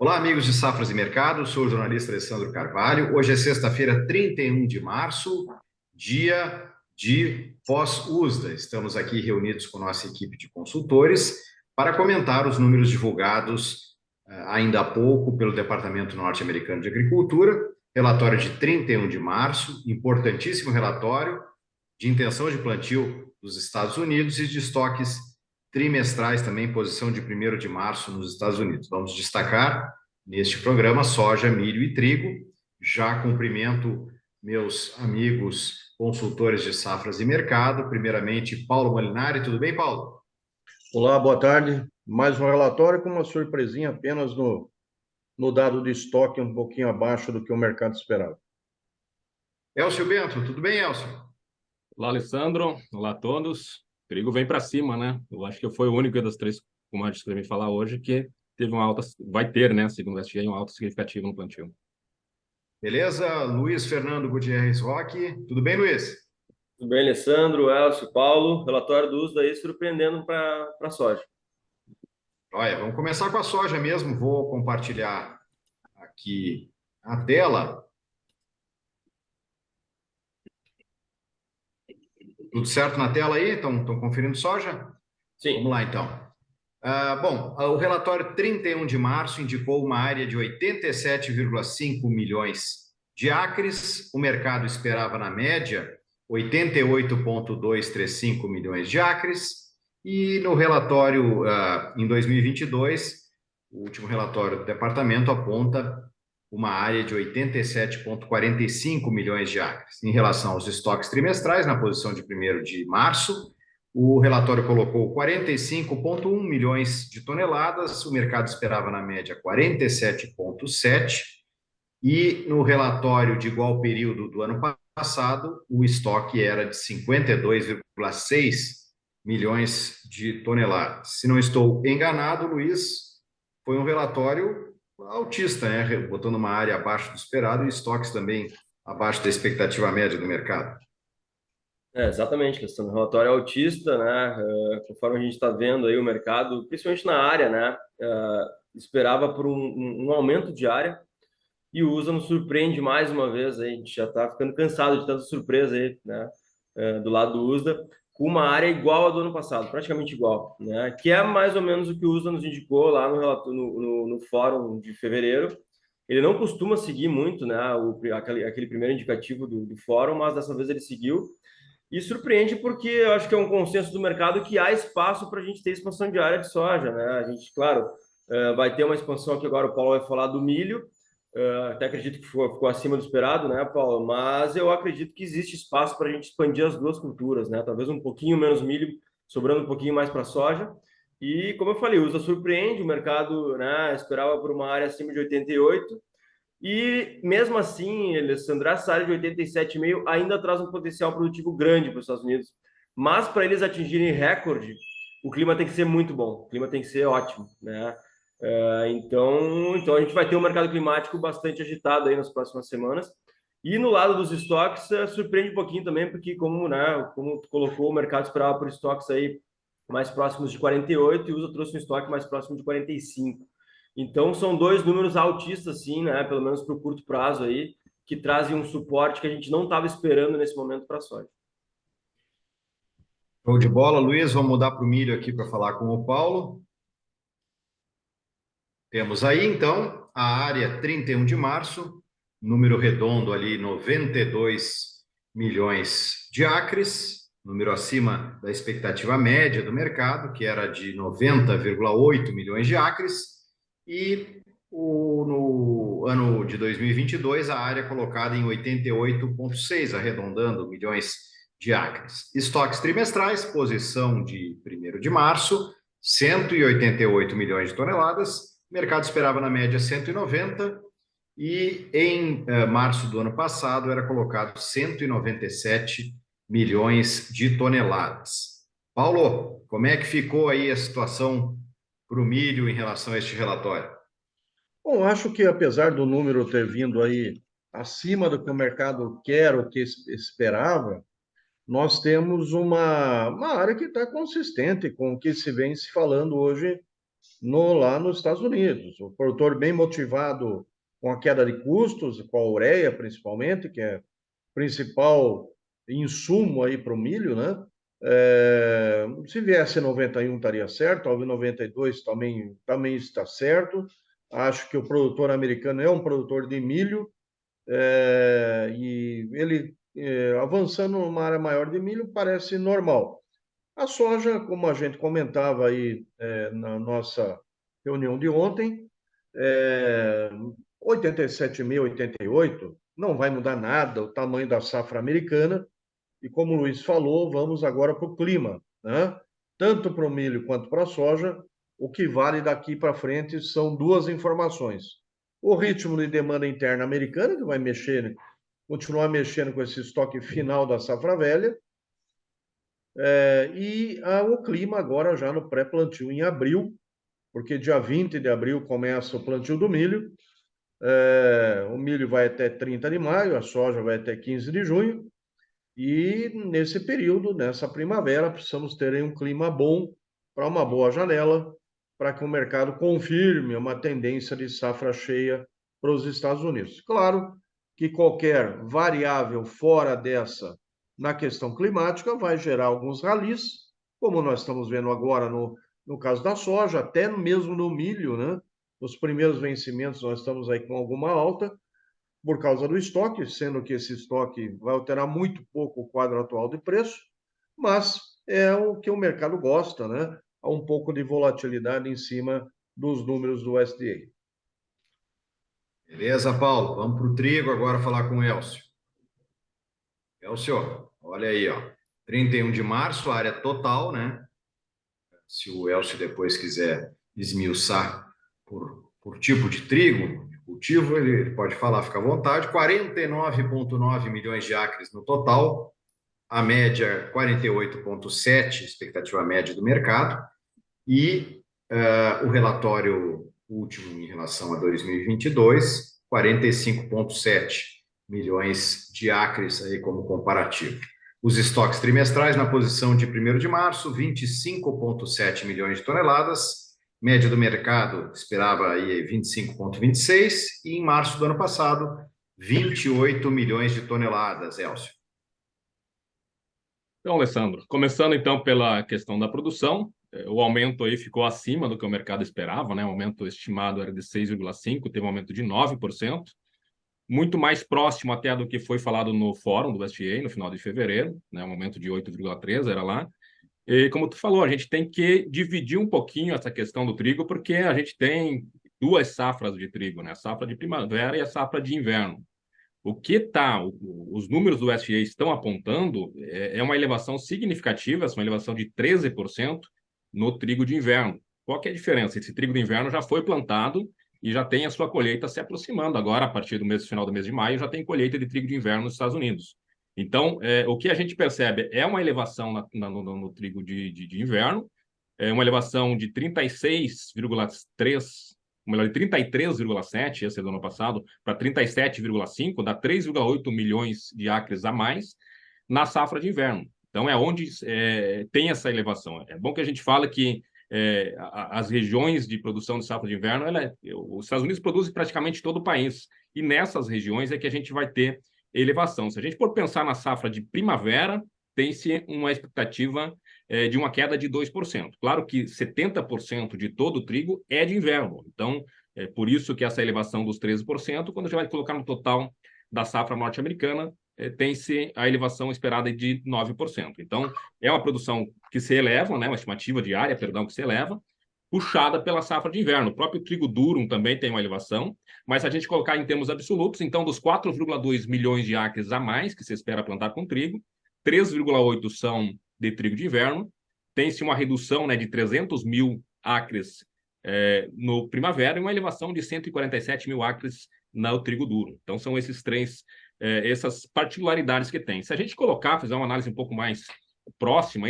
Olá, amigos de Safras e Mercado, sou o jornalista Alessandro Carvalho. Hoje é sexta-feira, 31 de março, dia de pós-USDA. Estamos aqui reunidos com nossa equipe de consultores para comentar os números divulgados ainda há pouco pelo Departamento Norte-Americano de Agricultura, relatório de 31 de março, importantíssimo relatório de intenção de plantio dos Estados Unidos e de estoques trimestrais também, posição de 1º de março nos Estados Unidos. Vamos destacar neste programa soja, milho e trigo. Já cumprimento meus amigos consultores de safras e mercado. Primeiramente, Paulo Molinari. Tudo bem, Paulo? Olá, boa tarde. Mais um relatório com uma surpresinha apenas no dado de estoque um pouquinho abaixo do que o mercado esperava. Elcio Bento, tudo bem, Elcio? Olá, Alessandro. Olá a todos. O trigo vem para cima, né? Eu acho que foi o único das três commodities que eu me falar hoje que teve uma alta, vai ter, né? Segundo a SGA, uma alta significativa no plantio. Beleza? Luiz Fernando Gutierrez Roque. Tudo bem, Luiz? Tudo bem, Alessandro, Elcio, Paulo. Relatório do uso daí surpreendendo para a soja. Olha, vamos começar com a soja mesmo. Vou compartilhar aqui a tela. Tudo certo na tela aí? Estão conferindo soja? Sim. Vamos lá, então. Bom, o relatório 31 de março indicou uma área de 87,5 milhões de acres. O mercado esperava, na média, 88,235 milhões de acres. E no relatório, em 2022, o último relatório do departamento aponta uma área de 87,45 milhões de acres. Em relação aos estoques trimestrais, na posição de 1º de março, o relatório colocou 45,1 milhões de toneladas, o mercado esperava na média 47,7, e no relatório de igual período do ano passado, o estoque era de 52,6 milhões de toneladas. Se não estou enganado, Luiz, foi um relatório altista, né? Botando uma área abaixo do esperado e estoques também abaixo da expectativa média do mercado. Exatamente, Alessandro. Relatório autista, né? Conforme a gente está vendo aí o mercado, principalmente na área, né? Esperava por um aumento de área e o USA nos surpreende mais uma vez. Aí. A gente já está ficando cansado de tanta surpresa aí, né? Do lado do USA, com uma área igual a do ano passado, praticamente igual, né? Que é mais ou menos o que o USA nos indicou lá no fórum de fevereiro. Ele não costuma seguir muito, né? Aquele primeiro indicativo do fórum, mas dessa vez ele seguiu. E surpreende porque eu acho que é um consenso do mercado que há espaço para a gente ter expansão de área de soja, né? A gente, claro, vai ter uma expansão aqui agora, o Paulo vai falar do milho, até acredito que ficou acima do esperado, né, Paulo? Mas eu acredito que existe espaço para a gente expandir as duas culturas, né? Talvez um pouquinho menos milho, sobrando um pouquinho mais para soja. E, como eu falei, o USA surpreende, o mercado, né, esperava por uma área acima de 88, e mesmo assim, Alessandro, essa área de 87,5 ainda traz um potencial produtivo grande para os Estados Unidos. Mas para eles atingirem recorde, o clima tem que ser muito bom, o clima tem que ser ótimo, né? Então a gente vai ter um mercado climático bastante agitado aí nas próximas semanas. E no lado dos estoques, surpreende um pouquinho também, porque como tu colocou, o mercado esperava por estoques aí mais próximos de 48 e o USA trouxe um estoque mais próximo de 45. Então, são dois números altistas, sim, né? Pelo menos para o curto prazo aí, que trazem um suporte que a gente não estava esperando nesse momento para a soja. Show de bola, Luiz. Vamos mudar para o milho aqui para falar com o Paulo. Temos aí, então, a área 31 de março, número redondo ali, 92 milhões de acres, número acima da expectativa média do mercado, que era de 90,8 milhões de acres, e no ano de 2022, a área colocada em 88,6, arredondando milhões de acres. Estoques trimestrais, posição de 1º de março, 188 milhões de toneladas, o mercado esperava na média 190 e em março do ano passado era colocado 197 milhões de toneladas. Paulo, como é que ficou aí a situação para o milho em relação a este relatório? Bom, acho que apesar do número ter vindo aí acima do que o mercado quer, o que esperava, nós temos uma área que está consistente com o que se vem se falando hoje lá nos Estados Unidos. O produtor bem motivado com a queda de custos, com a ureia principalmente, que é o principal insumo aí para o milho, né? Se viesse 91 estaria certo, talvez 92 também está certo. Acho que o produtor americano é um produtor de milho, e ele avançando numa área maior de milho parece normal. A soja, como a gente comentava aí na nossa reunião de ontem, 87,5, 88, não vai mudar nada o tamanho da safra americana. E como o Luiz falou, vamos agora para o clima, né? Tanto para o milho quanto para a soja, o que vale daqui para frente são duas informações. O ritmo de demanda interna americana, que vai continuar mexendo com esse estoque final da safra velha, o clima agora já no pré-plantio em abril, porque dia 20 de abril começa o plantio do milho. O milho vai até 30 de maio, a soja vai até 15 de junho. E nesse período, nessa primavera, precisamos ter aí um clima bom para uma boa janela, para que o mercado confirme uma tendência de safra cheia para os Estados Unidos. Claro que qualquer variável fora dessa na questão climática vai gerar alguns ralis, como nós estamos vendo agora no caso da soja, até mesmo no milho, né? Nos primeiros vencimentos nós estamos aí com alguma alta, por causa do estoque, sendo que esse estoque vai alterar muito pouco o quadro atual de preço, mas é o que o mercado gosta, né? Há um pouco de volatilidade em cima dos números do USDA. Beleza, Paulo? Vamos para o trigo agora falar com o Elcio. Elcio, olha aí, ó. 31 de março, área total, né? Se o Elcio depois quiser esmiuçar por tipo de trigo, cultivo, ele pode falar, fica à vontade. 49,9 milhões de acres no total, a média 48,7, expectativa média do mercado, e o relatório último em relação a 2022, 45,7 milhões de acres aí como comparativo. Os estoques trimestrais na posição de 1º de março, 25,7 milhões de toneladas, média do mercado esperava aí 25,26 e em março do ano passado, 28 milhões de toneladas, Elcio. Então, Alessandro, começando então pela questão da produção, o aumento aí ficou acima do que o mercado esperava, né? O aumento estimado era de 6,5%, teve um aumento de 9%, muito mais próximo até do que foi falado no fórum do USDA no final de fevereiro, né? Um aumento de 8,3% era lá. E como tu falou, a gente tem que dividir um pouquinho essa questão do trigo, porque a gente tem duas safras de trigo, né? A safra de primavera e a safra de inverno. O que os números do USDA estão apontando é uma elevação significativa, uma elevação de 13% no trigo de inverno. Qual que é a diferença? Esse trigo de inverno já foi plantado e já tem a sua colheita se aproximando. Agora, a partir do final do mês de maio, já tem colheita de trigo de inverno nos Estados Unidos. Então, o que a gente percebe é uma elevação no trigo de inverno, uma elevação de 36,3%, melhor, de 33,7, esse é do ano passado, para 37,5, dá 3,8 milhões de acres a mais na safra de inverno. Então, é onde tem essa elevação. É bom que a gente fale que as regiões de produção de safra de inverno, os Estados Unidos produzem praticamente todo o país, e nessas regiões é que a gente vai ter elevação. Se a gente for pensar na safra de primavera, tem-se uma expectativa de uma queda de 2%. Claro que 70% de todo o trigo é de inverno. Então, é por isso que essa elevação dos 13%, quando a gente vai colocar no total da safra norte-americana, tem-se a elevação esperada de 9%. Então, é uma produção que se eleva, né, uma estimativa diária, perdão, que se eleva, puxada pela safra de inverno. O próprio trigo durum também tem uma elevação, mas se a gente colocar em termos absolutos, então, dos 4,2 milhões de acres a mais que se espera plantar com trigo, 3,8 são de trigo de inverno, tem-se uma redução, né, de 300 mil acres no primavera e uma elevação de 147 mil acres no trigo duro. Então, são essas particularidades que tem. Se a gente fizer uma análise um pouco mais próxima,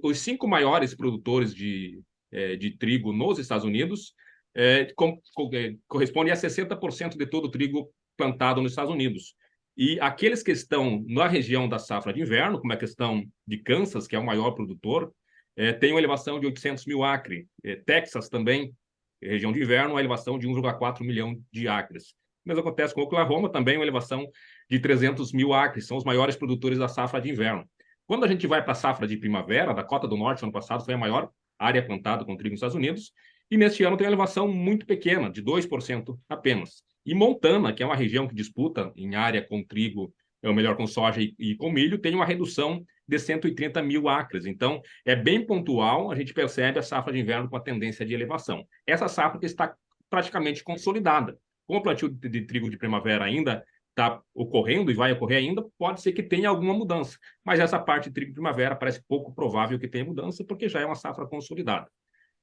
os 5 maiores produtores de trigo nos Estados Unidos correspondem a 60% de todo o trigo plantado nos Estados Unidos. E aqueles que estão na região da safra de inverno, como a questão de Kansas, que é o maior produtor, tem uma elevação de 800 mil acres. Texas também, região de inverno, uma elevação de 1,4 milhão de acres. O mesmo acontece com Oklahoma, também uma elevação de 300 mil acres, são os maiores produtores da safra de inverno. Quando a gente vai para a safra de primavera, a Dakota do Norte, ano passado, foi a maior área plantada com trigo nos Estados Unidos, e neste ano tem uma elevação muito pequena, de 2% apenas. E Montana, que é uma região que disputa em área com trigo, ou melhor, com soja e com milho, tem uma redução de 130 mil acres. Então, é bem pontual, a gente percebe a safra de inverno com a tendência de elevação. Essa safra que está praticamente consolidada. Como o plantio de trigo de primavera ainda está ocorrendo e vai ocorrer ainda, pode ser que tenha alguma mudança. Mas essa parte de trigo de primavera parece pouco provável que tenha mudança, porque já é uma safra consolidada.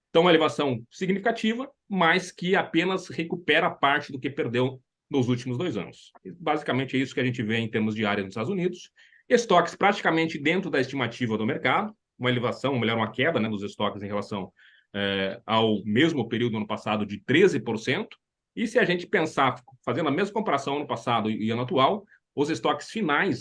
Então, uma elevação significativa, mas que apenas recupera parte do que perdeu nos últimos 2 anos. Basicamente, é isso que a gente vê em termos de área nos Estados Unidos. Estoques praticamente dentro da estimativa do mercado, uma elevação, ou melhor, uma queda, né, dos estoques em relação ao mesmo período do ano passado de 13%. E se a gente pensar, fazendo a mesma comparação ano passado e ano atual, os estoques finais,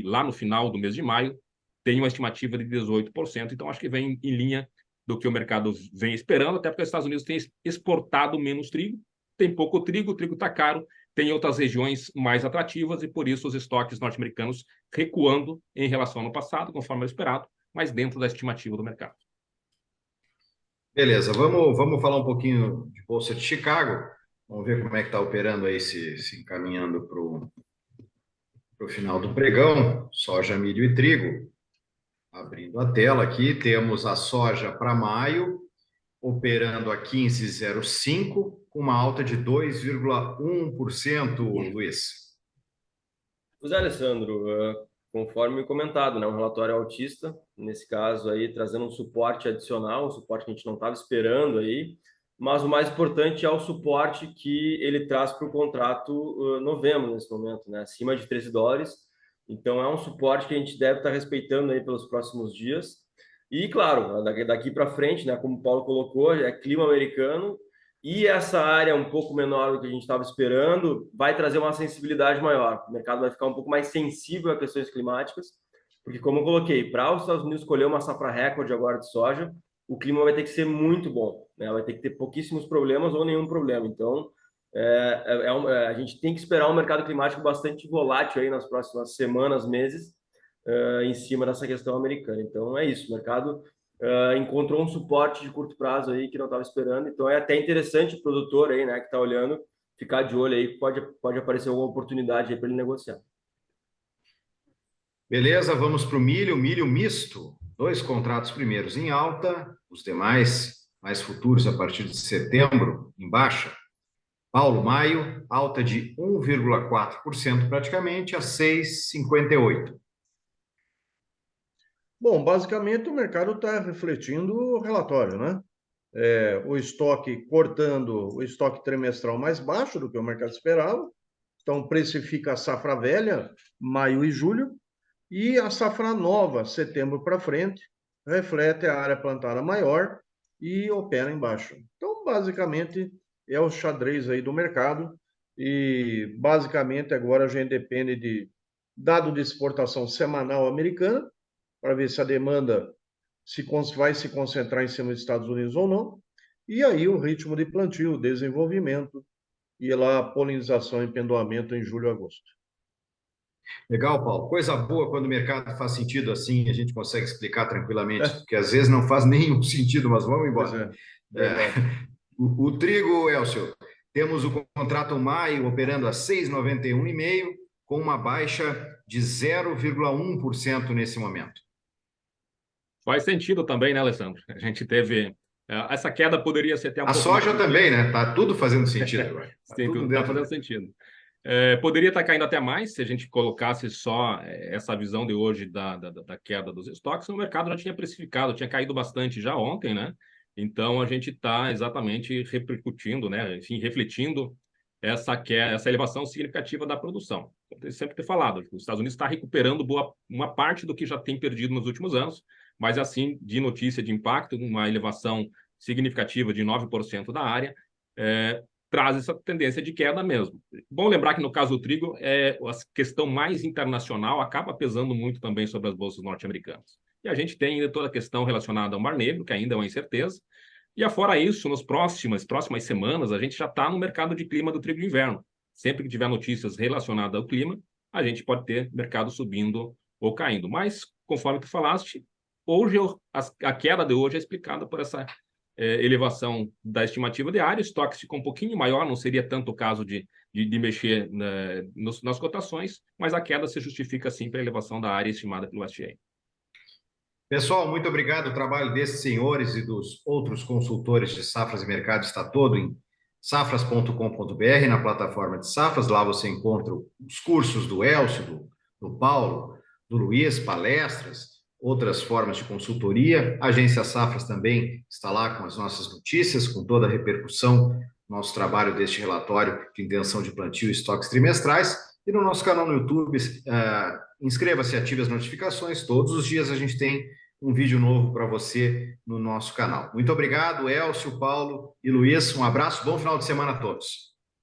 lá no final do mês de maio, têm uma estimativa de 18%. Então, acho que vem em linha do que o mercado vem esperando, até porque os Estados Unidos têm exportado menos trigo, tem pouco trigo, o trigo está caro, tem outras regiões mais atrativas e, por isso, os estoques norte-americanos recuando em relação ao ano passado, conforme era esperado, mas dentro da estimativa do mercado. Beleza, vamos falar um pouquinho de Bolsa de Chicago. Vamos ver como é que está operando aí, se encaminhando para o final do pregão. Soja, milho e trigo. Abrindo a tela aqui, temos a soja para maio, operando a 15,05, com uma alta de 2,1%, Luiz. Pois é, Alessandro, conforme comentado, né, um relatório altista, nesse caso aí, trazendo um suporte adicional, um suporte que a gente não estava esperando aí, mas o mais importante é o suporte que ele traz para o contrato novembro, nesse momento, né, acima de $13. Então, é um suporte que a gente deve estar respeitando aí pelos próximos dias. E, claro, daqui para frente, né, como o Paulo colocou, é clima americano, e essa área um pouco menor do que a gente estava esperando vai trazer uma sensibilidade maior. O mercado vai ficar um pouco mais sensível a questões climáticas, porque, como eu coloquei, para os Estados Unidos escolher uma safra recorde agora de soja, o clima vai ter que ser muito bom, né? Vai ter que ter pouquíssimos problemas ou nenhum problema. Então, a gente tem que esperar um mercado climático bastante volátil aí nas próximas semanas, meses, em cima dessa questão americana. Então, é isso. O mercado encontrou um suporte de curto prazo aí que não estava esperando. Então, é até interessante o produtor aí, né, que está olhando, ficar de olho aí, pode aparecer alguma oportunidade aí para ele negociar. Beleza, vamos para o milho misto. 2 contratos primeiros em alta, os demais mais futuros a partir de setembro em baixa. Paulo, maio, alta de 1,4% praticamente a 6,58. Bom, basicamente o mercado está refletindo o relatório, né? O estoque cortando o estoque trimestral mais baixo do que o mercado esperava. Então, precifica a safra velha, maio e julho, e a safra nova, setembro para frente, reflete a área plantada maior e opera embaixo. Então, basicamente, é o xadrez aí do mercado. E, basicamente, agora a gente depende de dado de exportação semanal americana, para ver se a demanda vai se concentrar em cima dos Estados Unidos ou não. E aí o ritmo de plantio, desenvolvimento e lá a polinização e pendoamento em julho e agosto. Legal, Paulo. Coisa boa quando o mercado faz sentido assim, a gente consegue explicar tranquilamente, porque às vezes não faz nenhum sentido, mas vamos Pois embora. O trigo, Elcio, temos o contrato maio operando a 6,91,5, com uma baixa de 0,1% nesse momento. Faz sentido também, né, Alessandro? A gente teve... essa queda poderia ser até um A pouco soja mais... também, né? Tá tudo fazendo sentido agora. Tá Sim, tudo tudo está dentro. fazendo sentido. Poderia estar caindo até mais se a gente colocasse só essa visão de hoje da queda dos estoques. O mercado já tinha precificado, tinha caído bastante já ontem, né? Então, a gente está exatamente repercutindo, né? Enfim, refletindo essa elevação significativa da produção. Eu sempre ter falado, os Estados Unidos está recuperando uma parte do que já tem perdido nos últimos anos, mas assim, de notícia de impacto, uma elevação significativa de 9% da área, traz essa tendência de queda mesmo. Bom lembrar que no caso do trigo, a questão mais internacional acaba pesando muito também sobre as bolsas norte-americanas. e a gente tem ainda toda a questão relacionada ao Mar Negro, que ainda é uma incerteza, e afora isso, nas próximas semanas, a gente já está no mercado de clima do trigo de inverno. Sempre que tiver notícias relacionadas ao clima, a gente pode ter mercado subindo ou caindo. Mas, conforme tu falaste, hoje a queda de hoje é explicada por essa elevação da estimativa de área. O estoque ficou um pouquinho maior, não seria tanto o caso de mexer nas cotações, mas a queda se justifica sim pela elevação da área estimada pelo SGA. Pessoal, muito obrigado. O trabalho desses senhores e dos outros consultores de safras e mercado está todo em safras.com.br, na plataforma de safras. Lá você encontra os cursos do Elcio, do Paulo, do Luiz, palestras, outras formas de consultoria. A Agência Safras também está lá com as nossas notícias, com toda a repercussão, nosso trabalho deste relatório de intenção de plantio e estoques trimestrais. E no nosso canal no YouTube, inscreva-se e ative as notificações. Todos os dias a gente tem um vídeo novo para você no nosso canal. Muito obrigado, Elcio, Paulo e Luiz. Um abraço, bom final de semana a todos.